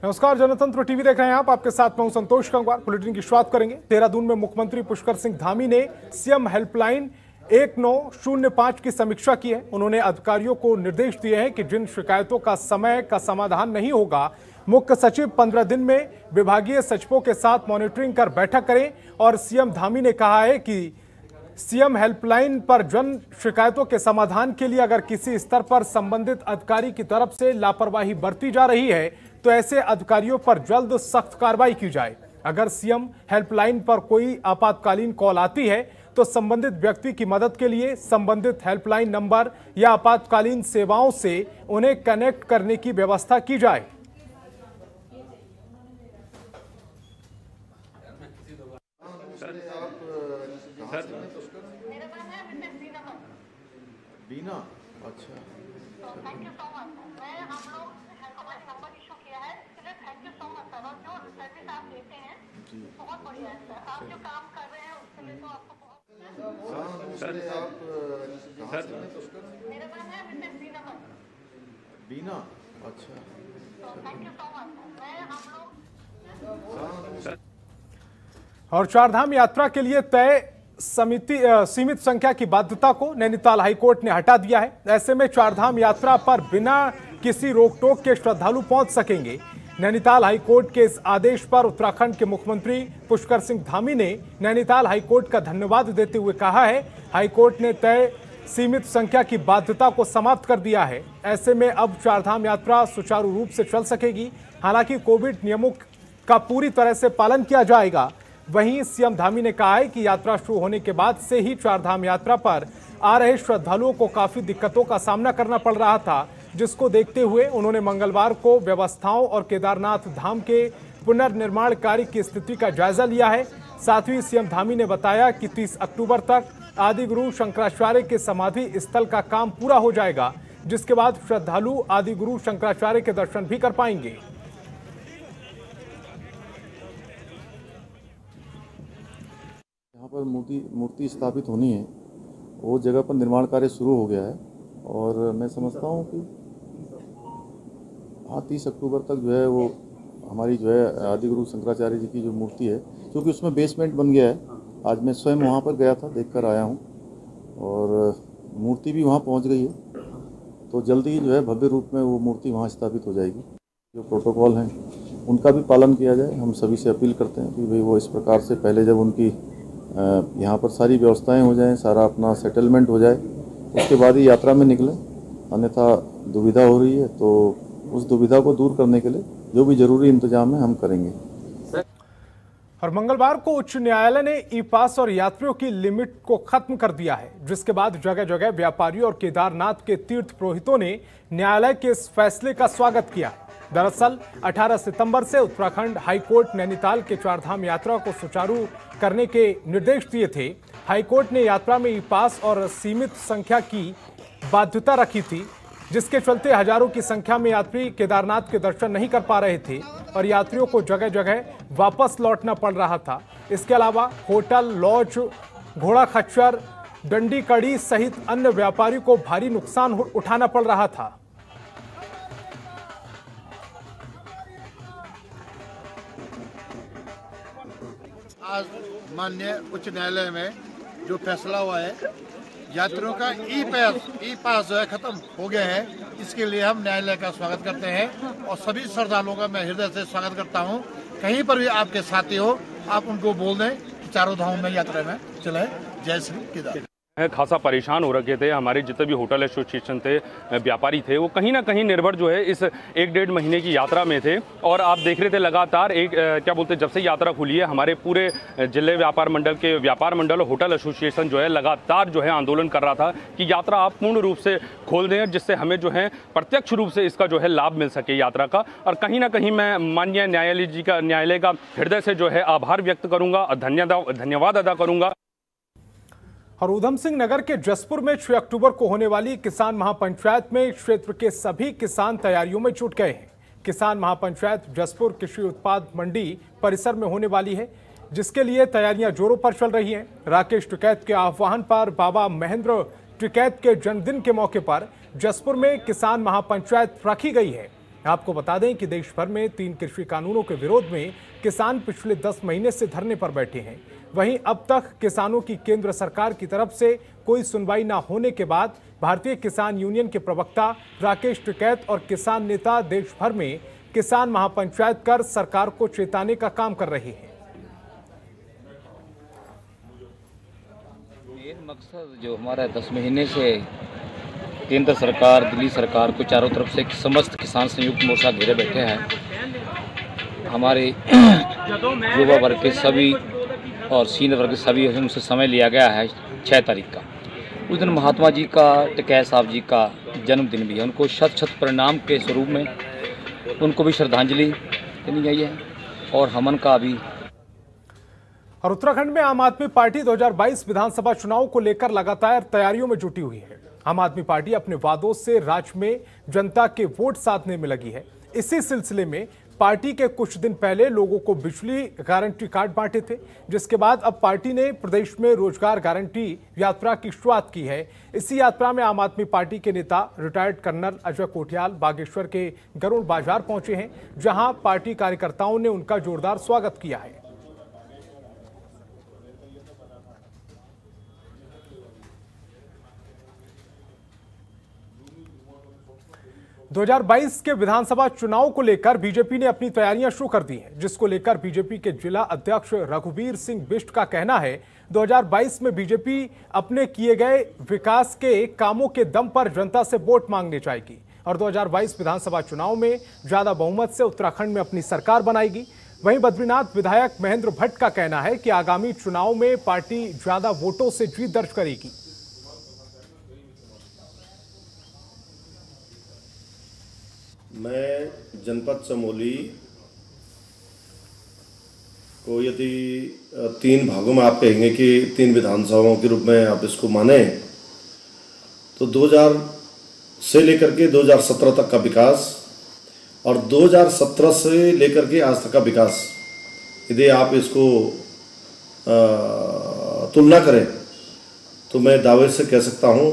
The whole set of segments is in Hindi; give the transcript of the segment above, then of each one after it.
नमस्कार, जनतंत्र टीवी देख रहे हैं आप। आपके साथ मैं हूं संतोष गंगवार। बुलेटिन की शुरुआत करेंगे। देहरादून में मुख्यमंत्री पुष्कर सिंह धामी ने सीएम हेल्पलाइन 1905 की समीक्षा की है। उन्होंने अधिकारियों को निर्देश दिए हैं कि जिन शिकायतों का समय का समाधान नहीं होगा, मुख्य सचिव 15 दिन में विभागीय सचिवों के साथ मॉनिटरिंग कर बैठक करें। और सीएम धामी ने कहा है कि सीएम हेल्पलाइन पर जन शिकायतों के समाधान के लिए अगर किसी स्तर पर संबंधित अधिकारी की तरफ से लापरवाही बरती जा रही है तो ऐसे अधिकारियों पर जल्द सख्त कार्रवाई की जाए। अगर सीएम हेल्पलाइन पर कोई आपातकालीन कॉल आती है तो संबंधित व्यक्ति की मदद के लिए संबंधित हेल्पलाइन नंबर या आपातकालीन सेवाओं से उन्हें कनेक्ट करने की व्यवस्था की जाए। बीना, अच्छा, थैंक यू सो मच। मैं हम लोग हमारे नंबर इशू किया है, इसलिए thank you so much sir. और जो सर्विस आप देते हैं बहुत बढ़िया है सर। आप जो काम कर रहे हैं उसके लिए तो आपको बहुत सर मेरा नाम है मिसेस बीना, अच्छा, थैंक यू सो मच। मैं हम लोग और चारधाम यात्रा के लिए तय सीमित संख्या की बाध्यता को नैनीताल हाईकोर्ट ने हटा दिया है। ऐसे में चारधाम यात्रा पर बिना किसी रोक टोक के श्रद्धालु पहुंच सकेंगे। नैनीताल हाईकोर्ट के इस आदेश पर उत्तराखंड के मुख्यमंत्री पुष्कर सिंह धामी ने नैनीताल हाईकोर्ट का धन्यवाद देते हुए कहा है, हाईकोर्ट ने तय सीमित संख्या की बाध्यता को समाप्त कर दिया है। ऐसे में अब चारधाम यात्रा सुचारू रूप से चल सकेगी। हालांकि कोविड नियमों का पूरी तरह से पालन किया जाएगा। वहीं सीएम धामी ने कहा है कि यात्रा शुरू होने के बाद से ही चारधाम यात्रा पर आ रहे श्रद्धालुओं को काफी दिक्कतों का सामना करना पड़ रहा था, जिसको देखते हुए उन्होंने मंगलवार को व्यवस्थाओं और केदारनाथ धाम के पुनर्निर्माण कार्य की स्थिति का जायजा लिया है। साथ ही सीएम धामी ने बताया कि 30 अक्टूबर तक आदिगुरु शंकराचार्य के समाधि स्थल का काम पूरा हो जाएगा, जिसके बाद श्रद्धालु आदिगुरु शंकराचार्य के दर्शन भी कर पाएंगे। यहाँ पर मूर्ति स्थापित होनी है, वो जगह पर निर्माण कार्य शुरू हो गया है और मैं समझता हूँ कि हाँ 30 अक्टूबर तक जो है वो हमारी जो है आदिगुरु शंकराचार्य जी की जो मूर्ति है, क्योंकि उसमें बेसमेंट बन गया है। आज मैं स्वयं वहाँ पर गया था, देखकर आया हूँ और मूर्ति भी वहाँ पहुँच गई है। तो जल्दी ही जो है भव्य रूप में वो मूर्ति वहाँ स्थापित हो जाएगी। जो प्रोटोकॉल हैं उनका भी पालन किया जाए। हम सभी से अपील करते हैं कि भाई वो इस प्रकार से पहले जब उनकी यहाँ पर सारी व्यवस्थाएं हो जाएं, सारा अपना सेटलमेंट हो जाए, उसके बाद ही यात्रा में निकलें। अन्यथा दुविधा हो रही है, तो उस दुविधा को दूर करने के लिए जो भी जरूरी इंतजाम है हम करेंगे। और मंगलवार को उच्च न्यायालय ने ई पास और यात्रियों की लिमिट को खत्म कर दिया है, जिसके बाद जगह जगह व्यापारियों और केदारनाथ के तीर्थ पुरोहितों ने न्यायालय के इस फैसले का स्वागत किया। दरअसल 18 सितंबर से उत्तराखंड हाईकोर्ट नैनीताल के चारधाम यात्रा को सुचारू करने के निर्देश दिए थे। हाईकोर्ट ने यात्रा में ई पास और सीमित संख्या की बाध्यता रखी थी, जिसके चलते हजारों की संख्या में यात्री केदारनाथ के दर्शन नहीं कर पा रहे थे और यात्रियों को जगह जगह वापस लौटना पड़ रहा था। इसके अलावा होटल, लॉज, घोड़ा खच्चर, डंडी कड़ी सहित अन्य व्यापारियों को भारी नुकसान उठाना पड़ रहा था। आज माननीय उच्च न्यायालय में जो फैसला हुआ है, यात्रियों का ई पास जो है खत्म हो गया है, इसके लिए हम न्यायालय का स्वागत करते हैं और सभी श्रद्धालुओं का मैं हृदय से स्वागत करता हूं। कहीं पर भी आपके साथी हो, आप उनको बोल दें कि चारों धामों में यात्रा में चले। जय श्री केदार। खासा परेशान हो रखे थे। हमारे जितने भी होटल एसोसिएशन थे, व्यापारी थे, वो कहीं ना कहीं निर्भर जो है इस 1-1.5 महीने की यात्रा में थे। और आप देख रहे थे लगातार जब से यात्रा खुली है, हमारे पूरे जिले व्यापार मंडल के व्यापार मंडल और होटल एसोसिएशन जो है लगातार जो है आंदोलन कर रहा था कि यात्रा आप पूर्ण रूप से खोल दें, जिससे हमें जो है प्रत्यक्ष रूप से इसका जो है लाभ मिल सके यात्रा का। और कहीं ना कहीं मैं माननीय न्यायालय का हृदय से जो है आभार व्यक्त करूँगा और धन्यवाद अदा करूँगा। और उधम सिंह नगर के जसपुर में 6 अक्टूबर को होने वाली किसान महापंचायत में क्षेत्र के सभी किसान तैयारियों में जुट गए हैं। किसान महापंचायत जसपुर कृषि उत्पाद मंडी परिसर में होने वाली है, जिसके लिए तैयारियां जोरों पर चल रही हैं। राकेश टिकैत के आह्वान पर बाबा महेंद्र टिकैत के जन्मदिन के मौके पर जसपुर में किसान महापंचायत रखी गई है। आपको बता दें कि देश भर में 3 कृषि कानूनों के विरोध में किसान पिछले 10 महीने से धरने पर बैठे हैं। वहीं अब तक किसानों की केंद्र सरकार की तरफ से कोई सुनवाई न होने के बाद भारतीय किसान यूनियन के प्रवक्ता राकेश टिकैत और किसान नेता देश भर में किसान महापंचायत कर सरकार को चेताने का काम कर रहे हैं। मेन मकसद जो हमारा 10 महीने से केंद्र सरकार, दिल्ली सरकार को चारों तरफ से समस्त किसान संयुक्त मोर्चा घेरे बैठे हैं। हमारे युवा वर्ग के सभी और सीनियर वर्ग के सभी उनसे समय लिया गया है 6 तारीख का। उस दिन महात्मा जी का, टिकैत साहब जी का जन्मदिन भी है। उनको शत शत प्रणाम के स्वरूप में उनको भी श्रद्धांजलि देनी गई है और हमन का भी। और उत्तराखंड में आम आदमी पार्टी 2022 विधानसभा चुनाव को लेकर लगातार तैयारियों में जुटी हुई है। आम आदमी पार्टी अपने वादों से राज्य में जनता के वोट साधने में लगी है। इसी सिलसिले में पार्टी के कुछ दिन पहले लोगों को बिजली गारंटी कार्ड बांटे थे, जिसके बाद अब पार्टी ने प्रदेश में रोजगार गारंटी यात्रा की शुरुआत की है। इसी यात्रा में आम आदमी पार्टी के नेता रिटायर्ड कर्नल अजय कोठियाल बागेश्वर के गरुड़ बाजार पहुंचे हैं, जहां पार्टी कार्यकर्ताओं ने उनका जोरदार स्वागत किया है। दो 2022 के विधानसभा चुनाव को लेकर बीजेपी ने अपनी तैयारियां शुरू कर दी हैं, जिसको लेकर बीजेपी के जिला अध्यक्ष रघुवीर सिंह बिष्ट का कहना है 2022 में बीजेपी अपने किए गए विकास के कामों के दम पर जनता से वोट मांगने जाएगी और 2022 विधानसभा चुनाव में ज्यादा बहुमत से उत्तराखंड में अपनी सरकार बनाएगी। वहीं बद्रीनाथ विधायक महेंद्र भट्ट का कहना है कि आगामी चुनाव में पार्टी ज्यादा वोटों से जीत दर्ज करेगी। मैं जनपद चमोली को यदि 3 भागों में आप कहेंगे कि 3 विधानसभाओं के रूप में आप इसको माने, तो 2000 से लेकर के 2017 तक का विकास और 2017 से लेकर के आज तक का विकास, यदि आप इसको तुलना करें तो मैं दावे से कह सकता हूं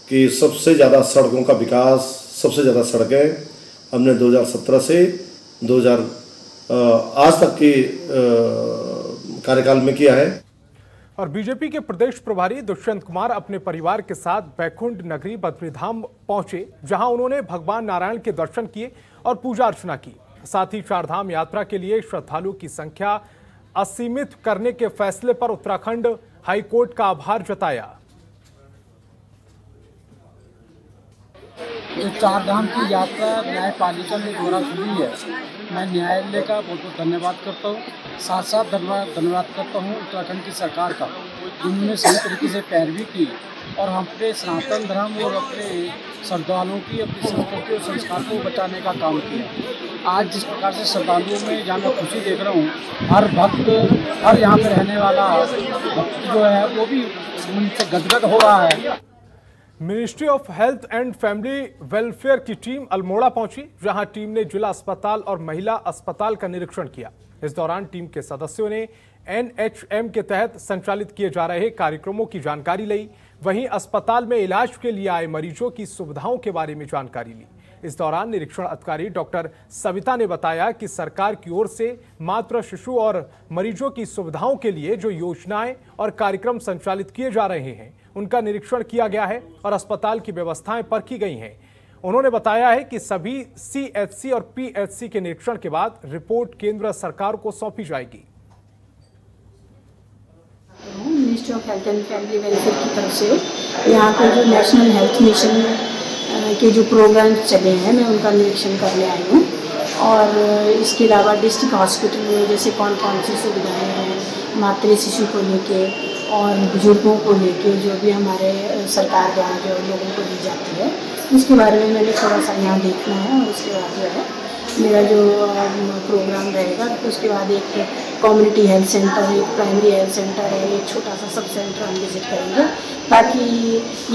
कि सबसे ज़्यादा सड़कों का विकास, सबसे ज़्यादा सड़कें हमने 2017 से 2000 आज तक के कार्यकाल में किया है। और बीजेपी के प्रदेश प्रभारी दुष्यंत कुमार अपने परिवार के साथ बैकुंठ नगरी बद्रीधाम पहुंचे, जहां उन्होंने भगवान नारायण के दर्शन किए और पूजा अर्चना की। साथ ही चारधाम यात्रा के लिए श्रद्धालुओं की संख्या असीमित करने के फैसले पर उत्तराखंड हाईकोर्ट का आभार जताया। जो चारधाम की यात्रा न्यायपालिका के द्वारा शुरू है, मैं न्यायालय का बहुत बहुत धन्यवाद करता हूँ। साथ साथ धन्यवाद करता हूँ उत्तराखंड की सरकार का, जिन्होंने सही तरीके से पैरवी की और हम अपने सनातन धर्म और अपने श्रद्धालुओं की अपनी संस्कृति और संस्कार को बचाने का काम किया। आज जिस प्रकार से श्रद्धालुओं में जहाँ मैं खुशी देख रहा हूँ, हर भक्त, हर यहाँ पे रहने वाला भक्त जो है वो भी मन से गदगद हो रहा है। Ministry of health and family welfare की टीम अल्मोड़ा पहुंची, जहां टीम ने जिला अस्पताल और महिला अस्पताल का निरीक्षण किया। इस दौरान टीम के सदस्यों ने NHM के तहत संचालित किए जा रहे कार्यक्रमों की जानकारी ली। वहीं अस्पताल में इलाज के लिए आए मरीजों की सुविधाओं के बारे में जानकारी ली। इस दौरान निरीक्षण अधिकारी डॉक्टर सविता ने बताया कि सरकार की ओर से मातृ, शिशु और मरीजों की सुविधाओं के लिए जो योजनाएं और कार्यक्रम संचालित किए जा रहे हैं, उनका निरीक्षण किया गया है और अस्पताल की व्यवस्थाएं परखी गई हैं। उन्होंने बताया है कि सभी CHC और PHC के निरीक्षण के बाद रिपोर्ट केंद्र सरकार को सौंपी जाएगी। Ministry of health and family welfare की तरफ से यहाँ पर जो नेशनल हेल्थ मिशन के जो प्रोग्राम चले हैं, मैं उनका निरीक्षण करने आई हूँ। और इसके अलावा डिस्ट्रिक्ट हॉस्पिटल में जैसे कौन कौन सी सुविधाएं हैं मातृ शिशु को लेके और बुजुर्गों को लेके, जो भी हमारे सरकार द्वारा जो लोगों को दी जाती है, उसके बारे में मैंने थोड़ा सा यहाँ देखना है। और उसके बाद जो है मेरा जो प्रोग्राम रहेगा, उसके बाद एक कम्युनिटी हेल्थ सेंटर, एक प्राइमरी हेल्थ सेंटर है, एक छोटा सा सब सेंटर हम विजिट करेंगे, ताकि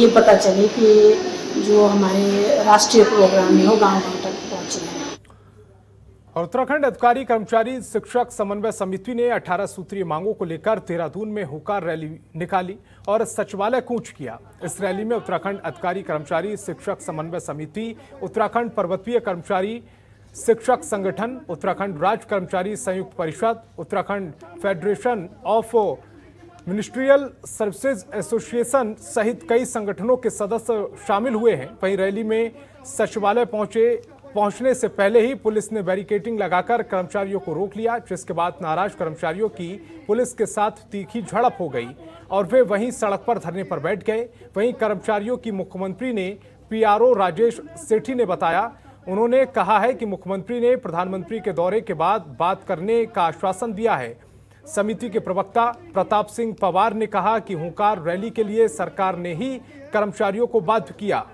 ये पता चले कि जो हमारे राष्ट्रीय प्रोग्राम है वो गाँव गाँव तक पहुँचे हैं। और उत्तराखंड अधिकारी कर्मचारी शिक्षक समन्वय समिति ने 18 सूत्रीय मांगों को लेकर देहरादून में हुकार रैली निकाली और सचिवालय कूच किया। इस रैली में उत्तराखंड अधिकारी कर्मचारी शिक्षक समन्वय समिति, उत्तराखंड पर्वतीय कर्मचारी शिक्षक संगठन, उत्तराखंड राज्य कर्मचारी संयुक्त परिषद, Uttarakhand federation of ministerial services association सहित कई संगठनों के सदस्य शामिल हुए हैं। वहीं रैली में सचिवालय पहुंचने से पहले ही पुलिस ने बैरिकेडिंग लगाकर कर्मचारियों को रोक लिया, जिसके बाद नाराज कर्मचारियों की पुलिस के साथ तीखी झड़प हो गई और वे वहीं सड़क पर धरने पर बैठ गए। वहीं कर्मचारियों की मुख्यमंत्री ने पीआरओ राजेश सेठी ने बताया, उन्होंने कहा है कि मुख्यमंत्री ने प्रधानमंत्री के दौरे के बाद बात करने का आश्वासन दिया है। समिति के प्रवक्ता प्रताप सिंह पवार ने कहा कि हुंकार रैली के लिए सरकार ने ही कर्मचारियों को बाध्य किया।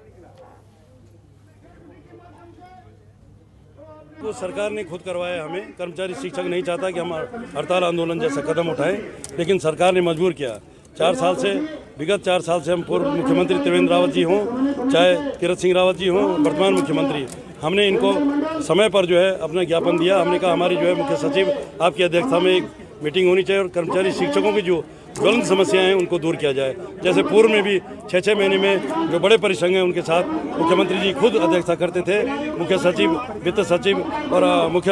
तो सरकार ने खुद करवाया, हमें कर्मचारी शिक्षक नहीं चाहता कि हम हड़ताल आंदोलन जैसा कदम उठाएं, लेकिन सरकार ने मजबूर किया। 4 साल से, विगत 4 साल से हम पूर्व मुख्यमंत्री त्रिवेंद्र रावत जी हों, चाहे तीरथ सिंह रावत जी हों, वर्तमान मुख्यमंत्री, हमने इनको समय पर जो है अपना ज्ञापन दिया। हमने कहा हमारी जो है मुख्य सचिव आपकी अध्यक्षता में एक मीटिंग होनी चाहिए और कर्मचारी शिक्षकों की जो ज्वलंत समस्याएं हैं उनको दूर किया जाए। जैसे पूर्व में भी 6-6 महीने में जो बड़े परिसंघ हैं उनके साथ मुख्यमंत्री जी खुद अध्यक्षता करते थे, मुख्य सचिव, वित्त सचिव और मुख्य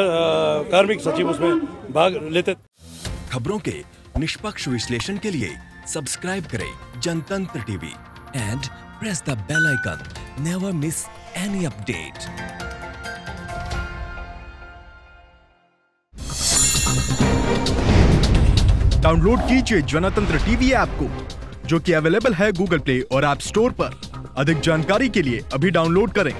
कार्मिक सचिव उसमें भाग लेते। खबरों के निष्पक्ष विश्लेषण के लिए सब्सक्राइब करें Jantantra TV and press the bell icon. Never miss any update. Download कीजिए जनतंत्र टीवी ऐप को, जो कि अवेलेबल है गूगल प्ले और ऐप स्टोर पर। अधिक जानकारी के लिए अभी डाउनलोड करें।